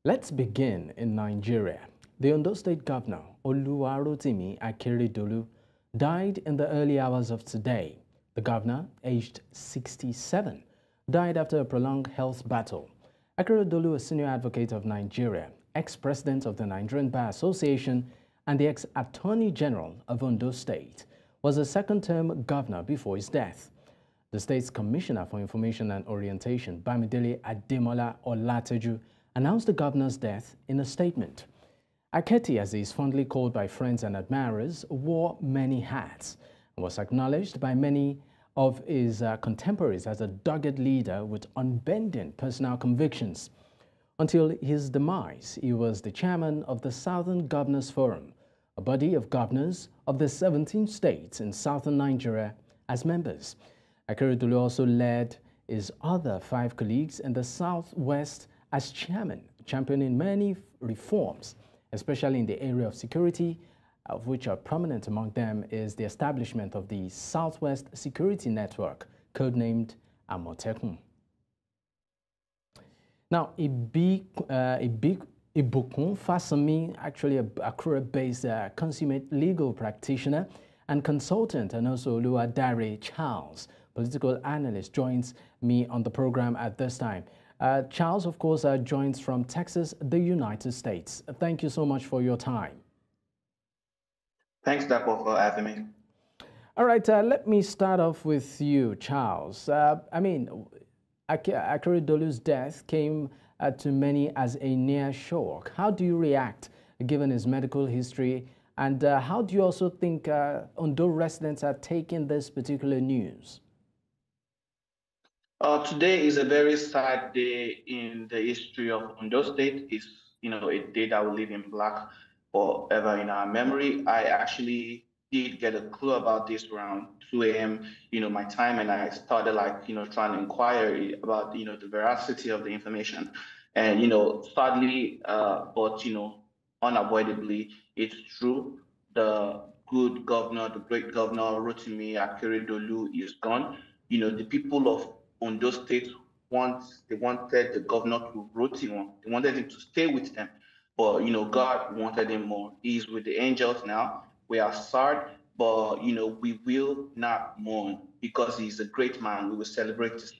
Let's begin in Nigeria. The Ondo State Governor, Oluwarotimi Akeredolu, died in the early hours of today. The governor, aged 67, died after a prolonged health battle. Akeredolu, a senior advocate of Nigeria, ex-president of the Nigerian Bar Association, and the ex-attorney general of Ondo State, was a second-term governor before his death. The state's Commissioner for Information and Orientation, Bamidele Ademola-Olateju, announced the governor's death in a statement. Aketi, as he is fondly called by friends and admirers, wore many hats and was acknowledged by many of his contemporaries as a dogged leader with unbending personal convictions. Until his demise, he was the chairman of the Southern Governors Forum, a body of governors of the 17 states in southern Nigeria as members. Akeredolu also led his other 5 colleagues in the Southwest as chairman, championing many reforms, especially in the area of security, of which are prominent among them is the establishment of the Southwest Security Network, codenamed Amotekun. Now, Ibukun Fasami, actually a Accra-based consummate legal practitioner and consultant, and also Oluwadare Charles, political analyst, joins me on the program at this time. Charles, of course, joins from Texas, the United States. Thank you so much for your time. Thanks, Dapo, for having me. All right, let me start off with you, Charles. Akeredolu's death came to many as a near shock. How do you react, given his medical history, and how do you also think Ondo residents are taking this particular news? Today is a very sad day in the history of Ondo State. It's, a day that will live in black forever in our memory. I actually did get a clue about this around 2 a.m., my time, and I started trying to inquire about, the veracity of the information. And, sadly, but, unavoidably, it's true. The good governor, the great governor, Rotimi Akeredolu is gone. The people of Ondo State wanted the governor to rotate him. They wanted him to stay with them. But, God wanted him more. He's with the angels now. We are sad, but, we will not mourn because he's a great man. We will celebrate his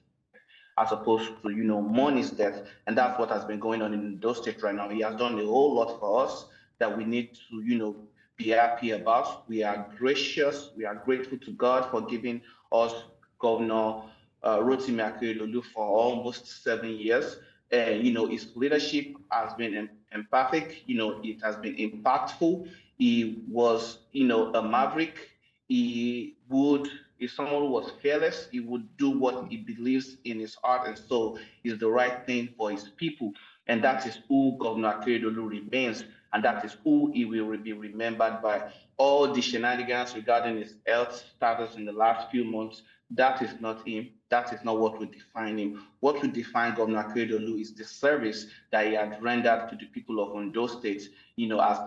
as opposed to, mourn his death. And that's what has been going on in Ondo State right now. He has done a whole lot for us that we need to, be happy about. We are gracious. We are grateful to God for giving us Governor Rotimi Akeredolu for almost 7 years. His leadership has been empathic. It has been impactful. He was, a maverick. If someone who was fearless, he would do what he believes in his heart and soul is the right thing for his people. And that is who Governor Akeredolu remains. And that is who he will be remembered by. All the shenanigans regarding his health status in the last few months, that is not him. That is not what would define him. What would define Governor Akeredolu is the service that he had rendered to the people of Ondo State, as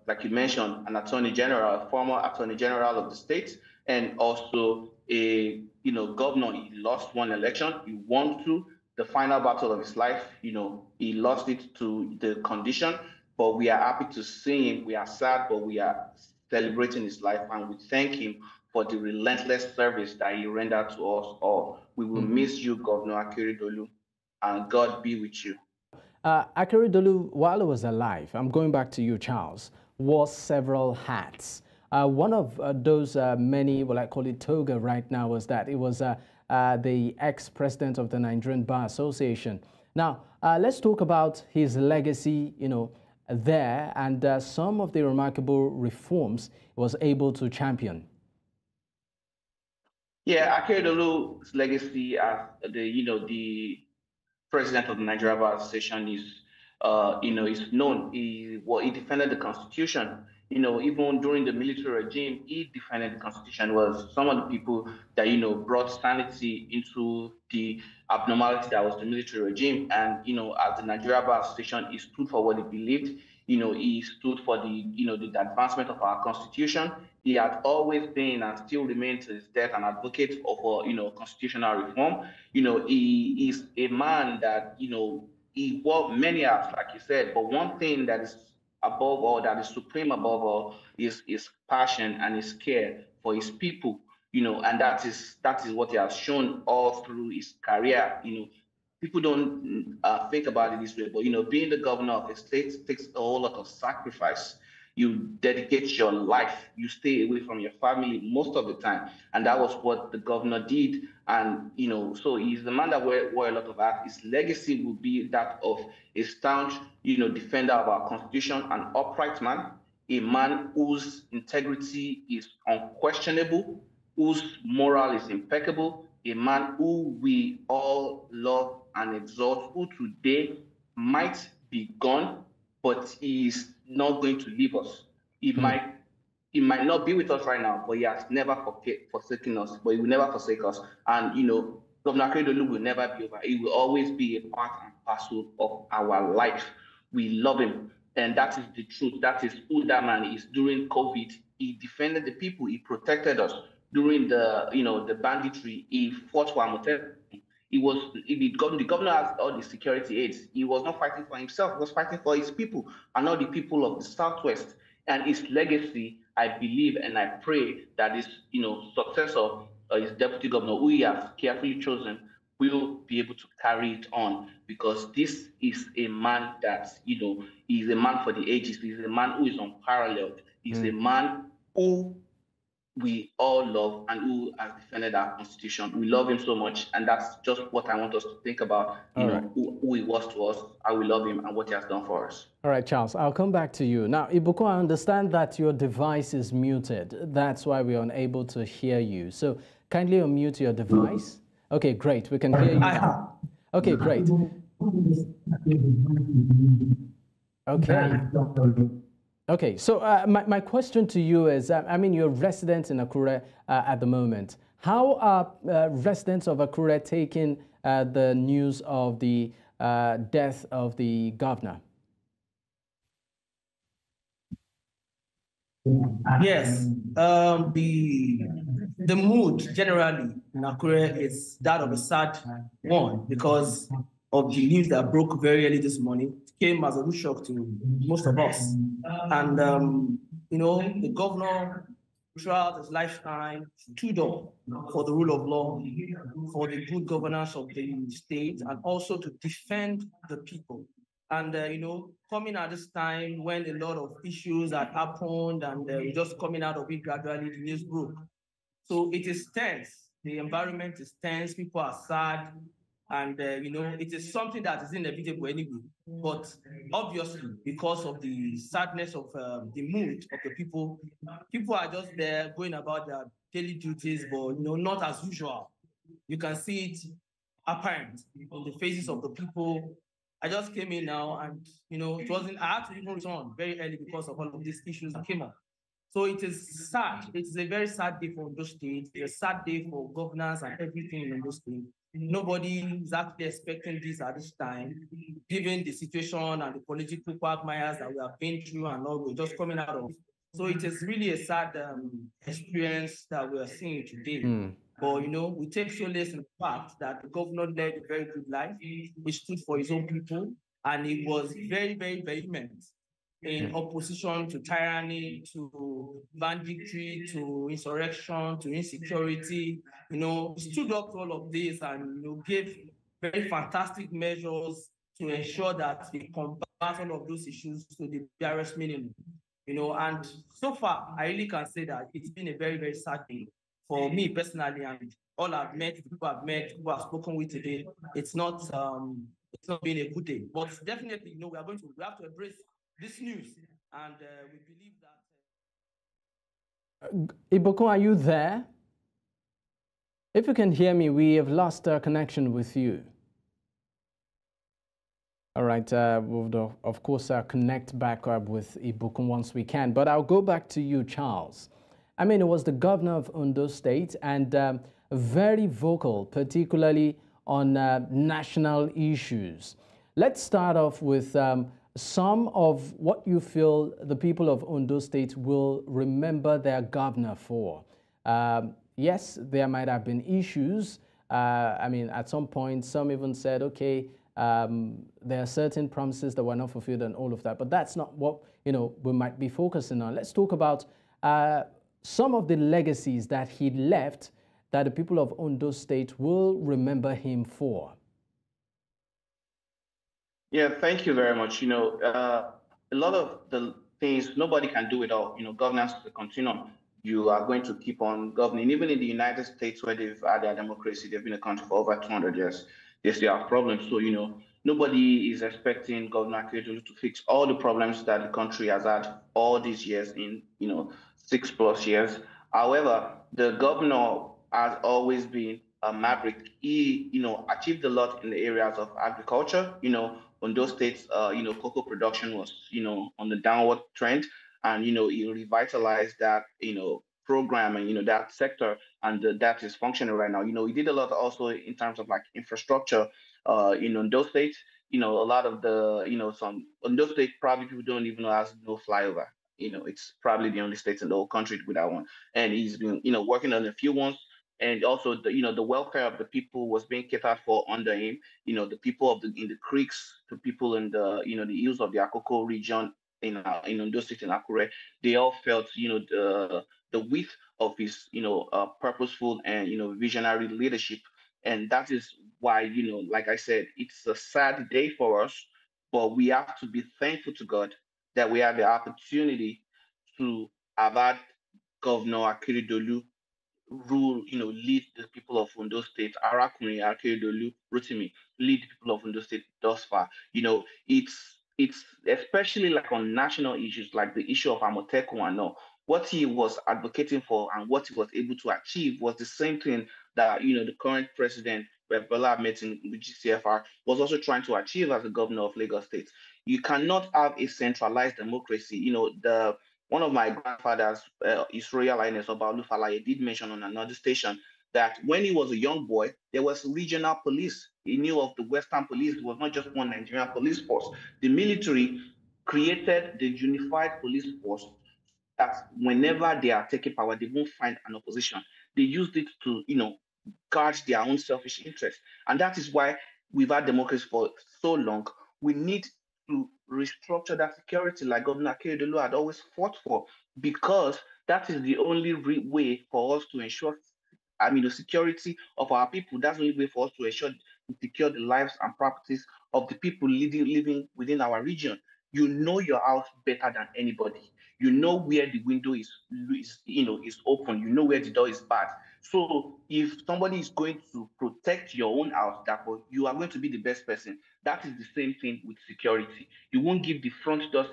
like you mentioned, an attorney general, a former attorney general of the state, and also a, governor. He lost one election. He won two. The final battle of his life, he lost it to the condition. But we are happy to see him. We are sad, but we are celebrating his life, and we thank him for the relentless service that he rendered to us all. We will miss you, Governor Akeredolu, and God be with you. Akeredolu, while he was alive, I'm going back to you, Charles, wore several hats. One of those many, I call it toga right now, was that it was the ex-president of the Nigerian Bar Association. Now, let's talk about his legacy, there, and some of the remarkable reforms he was able to champion. Yeah, Akeredolu's legacy as the president of the Nigerian Bar Association is, is known. He defended the Constitution. Even during the military regime, he defended the Constitution. Was some of the people that brought sanity into the abnormality that was the military regime. And as the Nigerian Bar Association, he stood for what he believed. He stood for the advancement of our Constitution. He had always been and still remains to his death an advocate of constitutional reform. He is a man that evolved many acts, like you said, but one thing that is above all, that is supreme above all, is passion and his care for his people, and that is what he has shown all through his career. People don't think about it this way, but being the governor of a state takes a whole lot of sacrifice. You dedicate your life, you stay away from your family most of the time, and that was what the governor did. And so he's the man that wore a lot of hats. His legacy will be that of a staunch, defender of our constitution, an upright man, a man whose integrity is unquestionable, whose moral is impeccable, a man who we all love and exalt, who today might be gone, but he is not going to leave us. He might not be with us right now, but he has never forsaken us, but he will never forsake us. And Governor Akeredolu will never be over. He will always be a part and parcel of our life. We love him. And that is the truth. That is who that man is. During COVID, he defended the people, he protected us. During the banditry, he fought for Amotekun. The governor has all the security aids. He was not fighting for himself, he was fighting for his people and all the people of the Southwest. And his legacy, I believe and I pray that his successor, his deputy governor, who he has carefully chosen, will be able to carry it on, because this is a man that, he's a man for the ages. He's a man who is unparalleled. He's a man who we all love and who has defended our constitution. We love him so much, and that's just what I want us to think about, who he was to us, how we love him, and what he has done for us. All right, Charles, I'll come back to you. Now, Ibukun, I understand that your device is muted. That's why we're unable to hear you. So kindly unmute your device. Okay, great. We can hear you now. Okay, great. Okay. Okay, so my question to you is, I mean, you're resident in Akure at the moment. How are residents of Akure taking the news of the death of the governor? Yes, the mood generally in Akure is that of a sad one, because of the news that broke very early this morning. It came as a real shock to most of us. And, the governor throughout his lifetime stood up for the rule of law, for the good governance of the state, and also to defend the people. And, coming at this time when a lot of issues had happened and just coming out of it gradually, the news broke. So it is tense. The environment is tense. People are sad. And, it is something that is inevitable anyway. But obviously, because of the sadness of the mood of the people are just there going about their daily duties, but, not as usual. You can see it apparent on the faces of the people. I just came in now and, it wasn't, I had to even return very early because of all of these issues that came up. So it is sad. It is a very sad day for Ondo State. It's a sad day for governance and everything in Ondo State. Nobody is actually expecting this at this time, given the situation and the political quagmires that we have been through and all we're just coming out of. So it is really a sad experience that we are seeing today. But, we take solace in the fact that the governor led a very good life. He stood for his own people, and he was very, very vehement in opposition to tyranny, to banditry, to insurrection, to insecurity. Stood up to all of this and, gave very fantastic measures to ensure that we combat all of those issues to the barest minimum. And so far, I really can say that it's been a very, very sad day for me personally, and all I've met, people I've met, people I've spoken with today. It's not been a good day, but definitely, we have to embrace this news, and we believe that. Ibukun, are you there? If you can hear me, we have lost our connection with you. All right, we'll of course connect back up with Ibukun once we can, but I'll go back to you, Charles. I mean, it was the governor of Ondo State and very vocal, particularly on national issues. Let's start off with some of what you feel the people of Ondo State will remember their governor for. Yes, there might have been issues. I mean, at some point, some even said, okay, There are certain promises that were not fulfilled and all of that. But that's not what, we might be focusing on. Let's talk about some of the legacies that he left that the people of Ondo State will remember him for. Yeah, thank you very much. A lot of the things, nobody can do it all. Governance is a continuum. You are going to keep on governing. Even in the United States, where they've had their democracy, they've been a country for over 200 years. They still have problems. So, nobody is expecting Governor Akeredolu to fix all the problems that the country has had all these years in, 6+ years. However, the governor has always been a maverick. He, achieved a lot in the areas of agriculture. Ondo State's, cocoa production was, on the downward trend, and he revitalized that, program and that sector, and that is functioning right now. He did a lot also in terms of like infrastructure, in Ondo State. A lot of the, some Ondo State probably people don't even know has no flyover. It's probably the only state in the whole country with that one, and he's been, working on a few ones. And also, the welfare of the people was being catered for under him. The people in the creeks, the people in the, the hills of the Akoko region in Ondo State and Akure, they all felt, the width of his, purposeful and, visionary leadership. And that is why, like I said, it's a sad day for us, but we have to be thankful to God that we have the opportunity to have had Governor Akeredolu rule, lead the people of Ondo State, Arakuni, Akeredolu, Rotimi, lead the people of Ondo State thus far. It's especially like on national issues, like the issue of Amotekun and all. What he was advocating for and what he was able to achieve was the same thing that, the current president, Bola Ahmed Tinubu, GCFR, was also trying to achieve as the governor of Lagos State. You cannot have a centralized democracy. One of my grandfathers, His Royal Highness Oba Olufalaye, did mention on another station that when he was a young boy, there was regional police. He knew of the Western police. It was not just one Nigerian police force. The military created the unified police force that whenever they are taking power, they won't find an opposition. They used it to, guard their own selfish interests. And that is why we've had democracy for so long. We need to restructure that security like Governor Akeredolu had always fought for, because that is the only way for us to ensure, the security of our people. That's the only way for us to ensure to secure the lives and properties of the people living within our region. You know your house better than anybody. You know where the window is open. You know where the door is bad. So if somebody is going to protect your own house, therefore you are going to be the best person. That is the same thing with security. You won't give the front door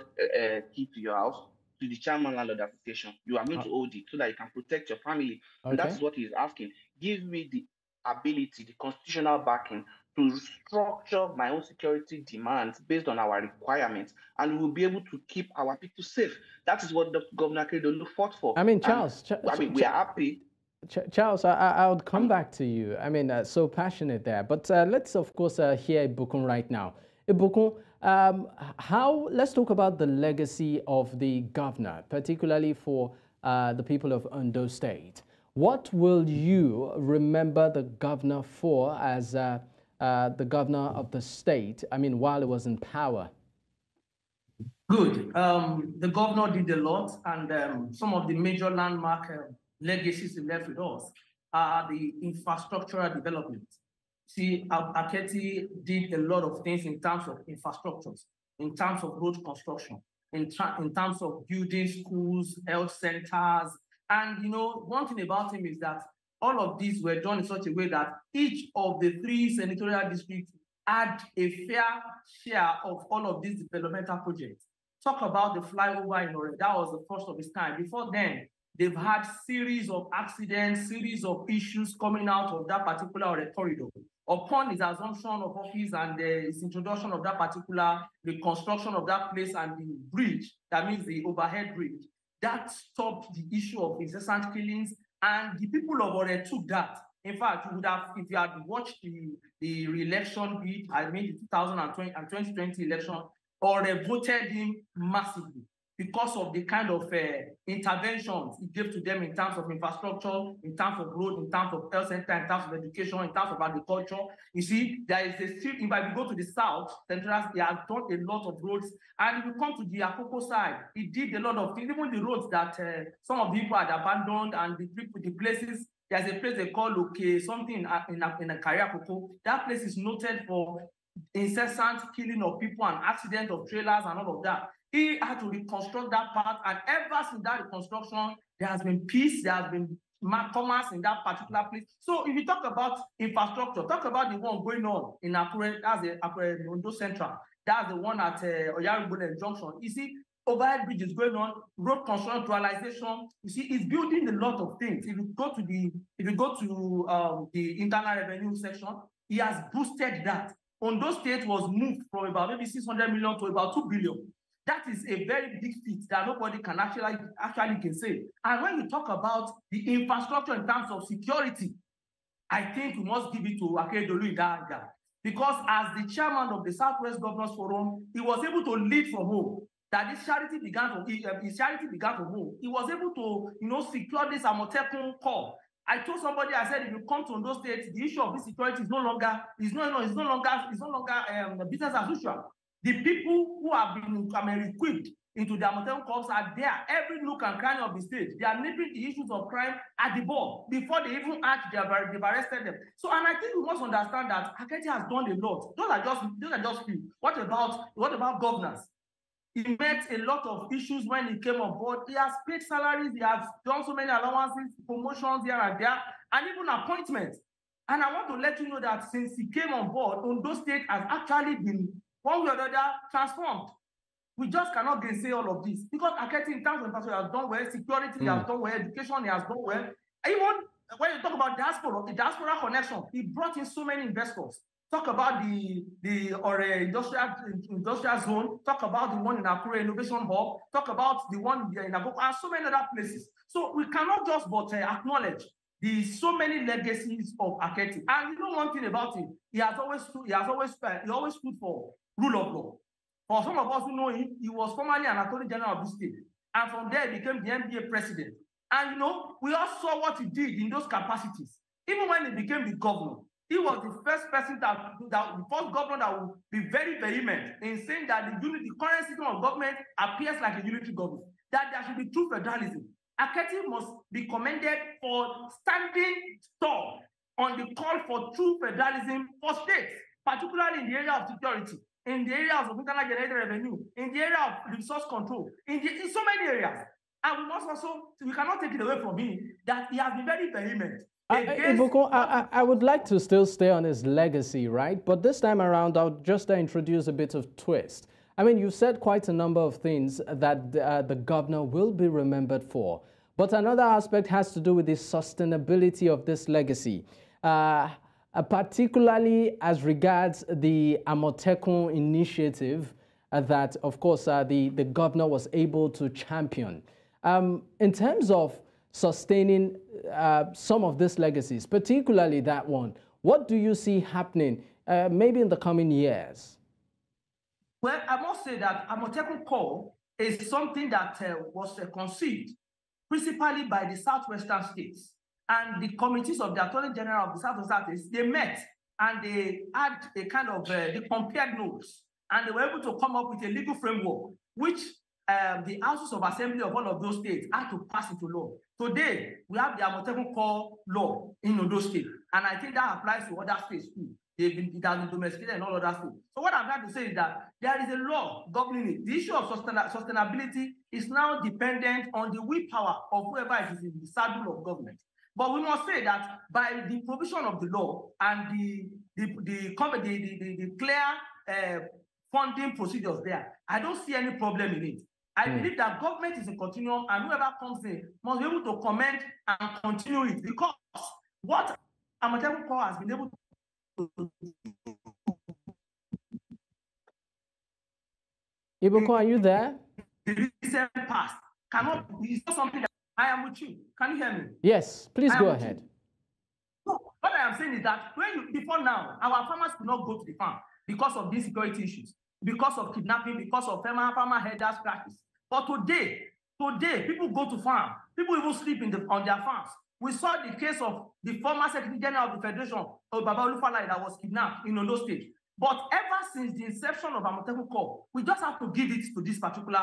key to your house to the chairman landlord association. You are going to hold it so that you can protect your family. Okay. And that is what he is asking. Give me the ability, the constitutional backing to structure my own security demands based on our requirements, and we'll be able to keep our people safe. That is what the Governor Akeredolu fought for. Charles, we are happy. Charles, I would come back to you. So passionate there. But let's, of course, hear Ibukun right now. Ibukun, let's talk about the legacy of the governor, particularly for the people of Ondo State. What will you remember the governor for as the governor of the state, while he was in power? Good. The governor did a lot, and some of the major landmark legacies he left with us are the infrastructural development. See, Aketi did a lot of things in terms of infrastructures, in terms of road construction, in terms of building schools, health centers. And, one thing about him is that all of these were done in such a way that each of the 3 senatorial districts had a fair share of all of these developmental projects. Talk about the flyover in Ore. That was the first of its kind. Before then, they've had series of accidents, series of issues coming out of that particular corridor. Upon his assumption of office and his introduction of that particular, the construction of that place and the bridge, that means the overhead bridge, that stopped the issue of incessant killings, and the people of Ore took that. In fact, you would have, if you had watched the re-election bid, the 2020 and 2020 election, Ore voted him massively. because of the kind of interventions it gave to them in terms of infrastructure, in terms of road, in terms of health center, in terms of education, in terms of agriculture. You see, there is a still, if we go to the south, Central, he has done a lot of roads. And if you come to the Akoko side, he did a lot of things, even the roads that some of the people had abandoned and the places. There's a place they call something in a career Akoko. That place is noted for incessant killing of people and accident of trailers and all of that. He had to reconstruct that part, and ever since that reconstruction, there has been peace, there has been commerce in that particular place. So if you talk about infrastructure, talk about the one going on in Akure, that's the Akure Ondo Central, that's the one at Oyarubule Junction. You see, overhead bridges going on, road construction, dualization. You see, it's building a lot of things. If you go to the internal revenue section, he has boosted that. Ondo State was moved from about maybe 600 million to about 2 billion. That is a very big feat that nobody can actually can say. And when you talk about the infrastructure in terms of security, I think we must give it to Akeredolu in that. Because as the chairman of the Southwest Governors Forum, he was able to lead from home. That his charity began from home. He was able to, secure this Amotekun core. I told somebody, I said, if you come to Ondo State, the issue of this security is no longer business as usual. The people who have been equipped into the Amotekun corps are there, every nook and cranny of the state. They are nipping the issues of crime at the ball before they even act. They've arrested them. So, and I think we must understand that Aketi has done a lot. Those are just few. What about governors? He met a lot of issues when he came on board. He has paid salaries, he has done so many allowances, promotions here and there, and even appointments. And I want to let you know that since he came on board, Ondo State has actually been, one way or the other, transformed. We just cannot say all of this. Because Aketi, in terms of infrastructure, has done well, security, he has done well, education, he has done well. Even when you talk about diaspora, the diaspora connection, he brought in so many investors. Talk about the industrial zone. Talk about the one in Akure Innovation Hub. Talk about the one in Akoko and so many other places. So we cannot just but acknowledge the so many legacies of Aketi. And you know one thing about him, he always stood for rule of law. For some of us who know him, he was formerly an attorney general of the state, and from there he became the NBA president. And we all saw what he did in those capacities. Even when he became the governor. He was the first person the first governor that would be very vehement in saying that the current system of government appears like a unitary government, that there should be true federalism. Aketi must be commended for standing tall on the call for true federalism for states, particularly in the area of security, in the areas of internal generated revenue, in the area of resource control, in so many areas. And we cannot take it away from him that he has been very vehement. Ibukun, I would like to still stay on his legacy, right? But this time around, I'll just introduce a bit of twist. I mean, you said quite a number of things that the governor will be remembered for. But another aspect has to do with the sustainability of this legacy, particularly as regards the Amotekun initiative that, of course, the governor was able to champion. In terms of sustaining some of these legacies, particularly that one, what do you see happening maybe in the coming years? Well, I must say that Amotekun Corps is something that was conceived principally by the southwestern states, and the committees of the Attorney General of the southwestern states, they met and they had a kind of, they compared notes, and they were able to come up with a legal framework, which the houses of assembly of all of those states had to pass into law. Today, we have the Amotekun Corps law in Ondo State, and I think that applies to other states too. It has been domesticated in all other states. So what I'm trying to say is that there is a law governing it. The issue of sustainability is now dependent on the willpower of whoever is in the saddle of government. But we must say that by the provision of the law and the clear funding procedures there, I don't see any problem in it. I believe that government is a continuum, and whoever comes in must be able to comment and continue it, because what Amotekun Corps has been able to Ibukun, are you there? The recent past cannot be something that I am with you. Can you hear me? Yes, please go ahead. So what I am saying is that before now, our farmers could not go to the farm because of these security issues, because of kidnapping, because of farmer headers practice. But today, people go to farm. People even sleep on their farms. We saw the case of the former Secretary General of the Federation, Bamidele Ademola-Olateju, that was kidnapped in Ondo State. But ever since the inception of Amotekun Corps, we just have to give it to this particular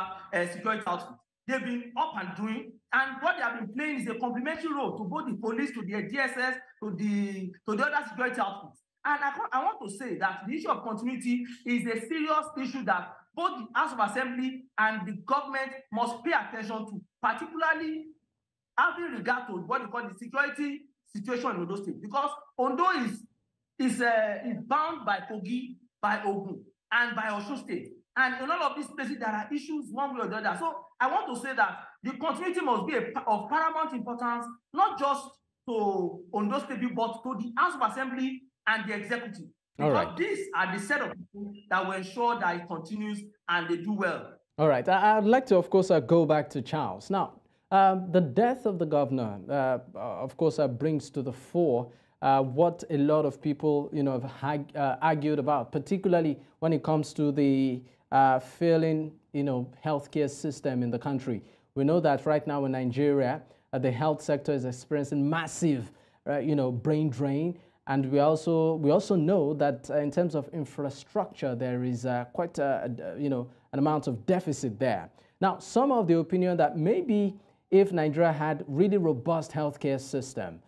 security outfit. They've been up and doing, and what they have been playing is a complementary role to both the police, to the DSS, to the other security outfits. And I want to say that the issue of continuity is a serious issue that both the House of Assembly and the government must pay attention to, particularly having regard to what they call the security situation in Ondo State, because Ondo is bound by Kogi, by Ogun, and by Osun State. And in all of these places, there are issues one way or the other. So I want to say that the continuity must be of paramount importance, not just to Ondo State, but to the House of Assembly and the executive. Because these are the set of people that will ensure that it continues and they do well. All right. I'd like to, of course, go back to Charles. Now, the death of the governor, of course, brings to the fore what a lot of people, have argued about, particularly when it comes to the failing, healthcare system in the country. We know that right now in Nigeria, the health sector is experiencing massive, brain drain. And we also know that in terms of infrastructure, there is quite an amount of deficit there. Now, some of the opinion that maybe if Nigeria had really robust healthcare system,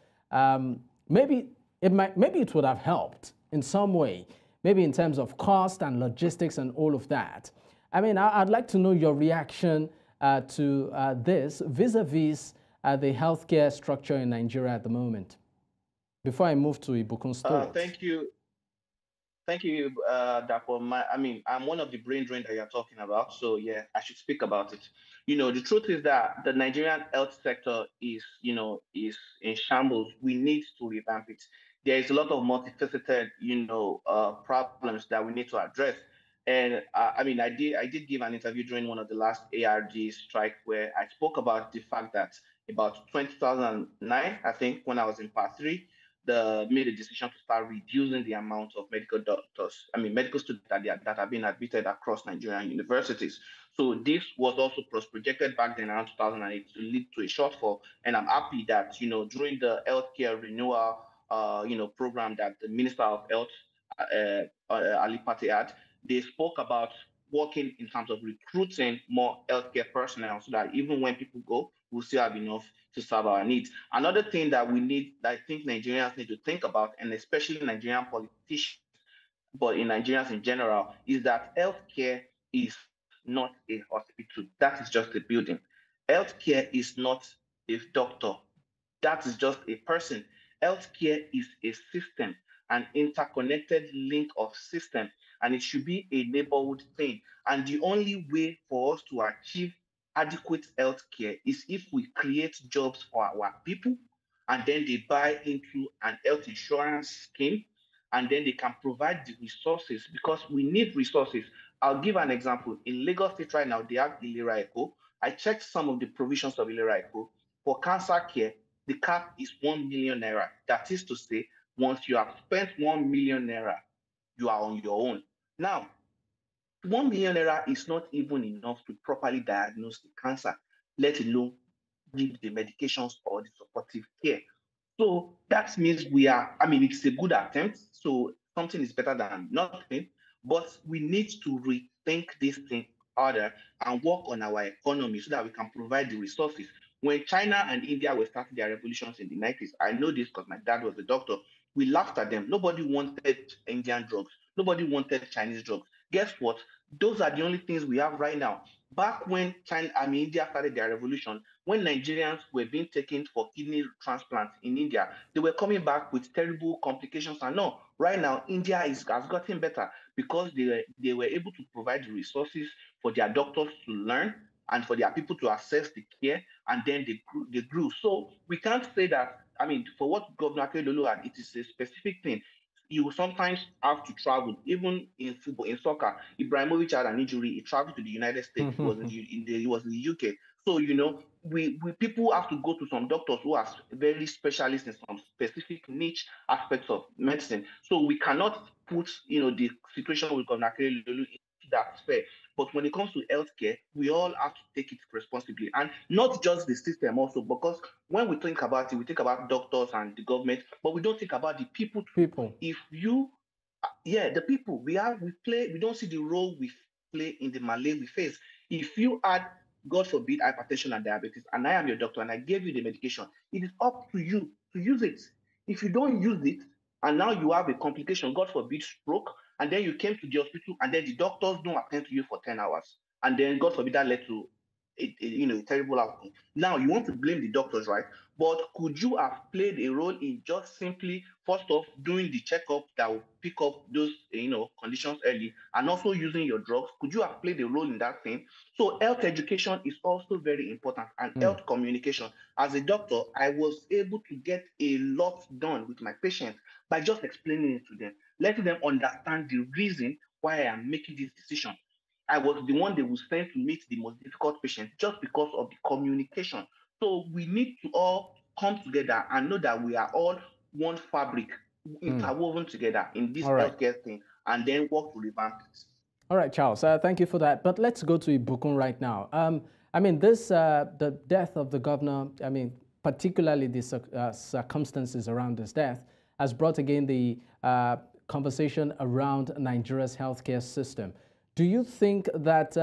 maybe it would have helped in some way, maybe in terms of cost and logistics and all of that. I mean, I'd like to know your reaction to this vis-a-vis the healthcare structure in Nigeria at the moment. Before I move to Ibukun's thoughts. Thank you, Dapo. I'm one of the brain drain that you're talking about, so yeah, I should speak about it. The truth is that the Nigerian health sector is in shambles. We need to revamp it. There is a lot of multifaceted, problems that we need to address. And I did give an interview during one of the last ARG strike where I spoke about the fact that about 2009, I think, when I was in part 3, made a decision to start reducing the amount of medical students that have been admitted across Nigerian universities. So this was also projected back then around 2008 to lead to a shortfall. And I'm happy that, during the healthcare renewal, program that the Minister of Health, Ali Pate, had, they spoke about working in terms of recruiting more healthcare personnel so that even when people go, we'll still have enough to serve our needs. Another thing that I think Nigerians need to think about, and especially Nigerian politicians, but in Nigerians in general, is that healthcare is not a hospital. That is just a building. Healthcare is not a doctor. That is just a person. Healthcare is a system, an interconnected link of system, and it should be a neighborhood thing. And the only way for us to achieve adequate health care is if we create jobs for our people, and then they buy into an health insurance scheme, and then they can provide the resources, because we need resources. I'll give an example. In Lagos State right now, they have Ilera Eco. I checked some of the provisions of Ilera Eco. For cancer care, the cap is 1 million naira. That is to say, once you have spent 1 million naira, you are on your own. Now, 1 million naira is not even enough to properly diagnose the cancer, let alone give the medications or the supportive care. So that means it's a good attempt. So something is better than nothing, but we need to rethink this thing harder and work on our economy so that we can provide the resources. When China and India were starting their revolutions in the 90s, I know this because my dad was a doctor, we laughed at them. Nobody wanted Indian drugs. Nobody wanted Chinese drugs. Guess what? Those are the only things we have right now. Back when India started their revolution, when Nigerians were being taken for kidney transplants in India, they were coming back with terrible complications. And no, right now, India has gotten better because they were able to provide the resources for their doctors to learn and for their people to access the care, and then they grew. So we can't say that, for what Governor Akeredolu had, it is a specific thing. You sometimes have to travel. Even in football, in soccer, Ibrahimovic had an injury. He traveled to the United States. He was in the UK. So we people have to go to some doctors who are very specialists in some specific niche aspects of medicine. So we cannot put the situation with Governor Akeredolu into that sphere. But when it comes to healthcare, we all have to take it responsibly, and not just the system also, because when we think about it, we think about doctors and the government, but we don't think about the people. If you, the people we play, we don't see the role we play in the malaise we face. If you had, God forbid, hypertension and diabetes, and I am your doctor and I gave you the medication, it is up to you to use it. If you don't use it, and now you have a complication, God forbid, stroke, and then you came to the hospital, and then the doctors don't attend to you for 10 hours, and then God forbid that led to a terrible outcome. Now you want to blame the doctors, right? But could you have played a role in just simply, first off, doing the checkup that will pick up those conditions early, and also using your drugs? Could you have played a role in that thing? So health education is also very important, and health communication. As a doctor, I was able to get a lot done with my patients by just explaining it to them, letting them understand the reason why I am making this decision. I was the one they would send to meet the most difficult patients just because of the communication. So we need to all come together and know that we are all one fabric, interwoven together in this healthcare thing, and then work to revamp it. All right, Charles, thank you for that. But let's go to Ibukun right now. I mean, the death of the governor, I mean, particularly the circumstances around his death, has brought again the conversation around Nigeria's healthcare system. Do you think that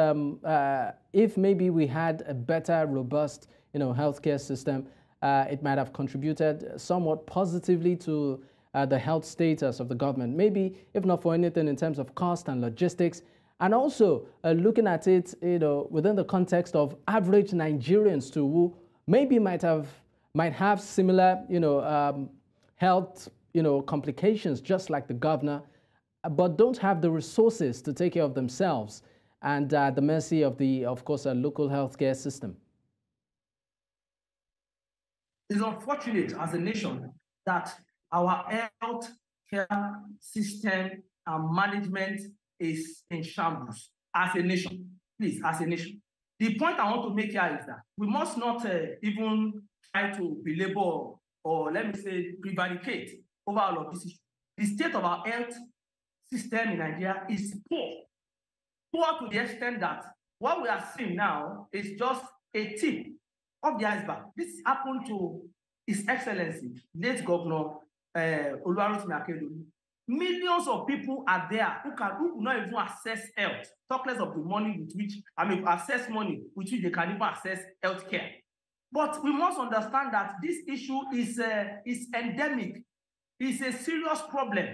if maybe we had a better, robust, healthcare system, it might have contributed somewhat positively to the health status of the government? Maybe, if not for anything, in terms of cost and logistics, and also looking at it, within the context of average Nigerians too, who maybe might have similar, health, complications, just like the governor, but don't have the resources to take care of themselves, and the mercy of of course, a local healthcare system. It's unfortunate as a nation that our health care system and management is in shambles as a nation. Please, as a nation. The point I want to make here is that we must not even try to belabor or let me say prevaricate over all of this issue. The state of our health system in Nigeria is poor to the extent that what we are seeing now is just a tip of the iceberg. This happened to His Excellency, late Governor Oluwarotimi Akeredolu. Millions of people are there who could not even access health, talk less of the money with which, access money with which they can even access health care. But we must understand that this issue is endemic. It's a serious problem.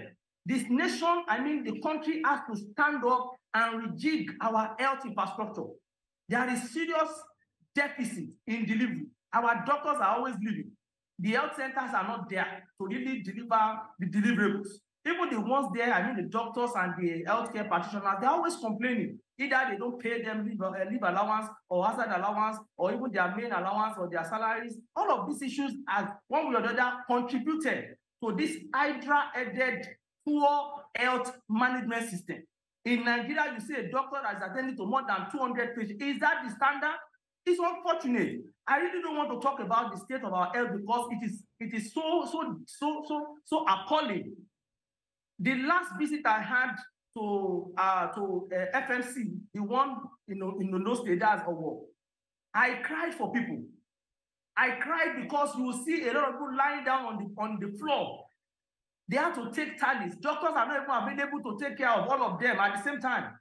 This nation, the country has to stand up and rejig our health infrastructure. There is serious deficit in delivery. Our doctors are always leaving. The health centers are not there to really deliver the deliverables. Even the ones there, the doctors and the healthcare practitioners, they're always complaining. Either they don't pay them leave allowance or hazard allowance or even their main allowance or their salaries. All of these issues have, one way or the other, contributed to this hydra-headed poor health management system. In Nigeria, you see a doctor that is attending to more than 200 patients. Is that the standard? It's unfortunate. I really don't want to talk about the state of our health because it is so appalling. The last visit I had to FMC, the one in Ondo State, that's Owo, I cried for people. I cried because you will see a lot of people lying down on the floor. They have to take tallies. Doctors are not even available to take care of all of them at the same time.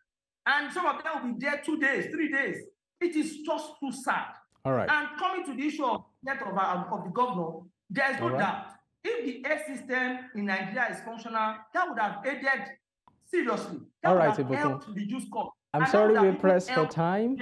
And some of them will be there 2 days, 3 days. It is just too sad. All right. And coming to the issue of death of the governor, there is no doubt. If the health system in Nigeria is functional, that would have aided seriously. That would have helped reduce costs. I'm sorry we're pressed for time.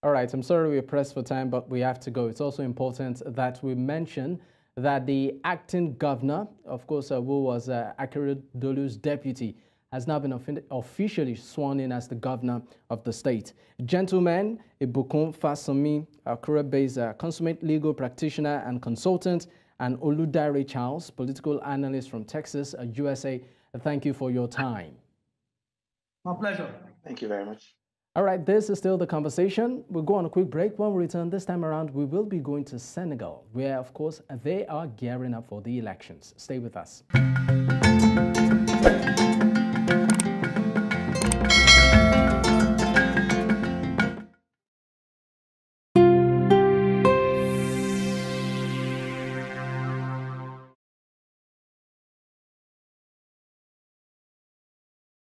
All right, I'm sorry we're pressed for time, but we have to go. It's also important that we mention that the acting governor, of course, who was Akeredolu's deputy, has now been officially sworn in as the governor of the state. Gentlemen, Ibukun Fasomi, Akure-based consummate legal practitioner and consultant, and Oludare Charles, political analyst from Texas, USA, thank you for your time. My pleasure. Thank you very much. All right, this is still the conversation. We'll go on a quick break. When we return this time around, we will be going to Senegal, where, of course, they are gearing up for the elections. Stay with us.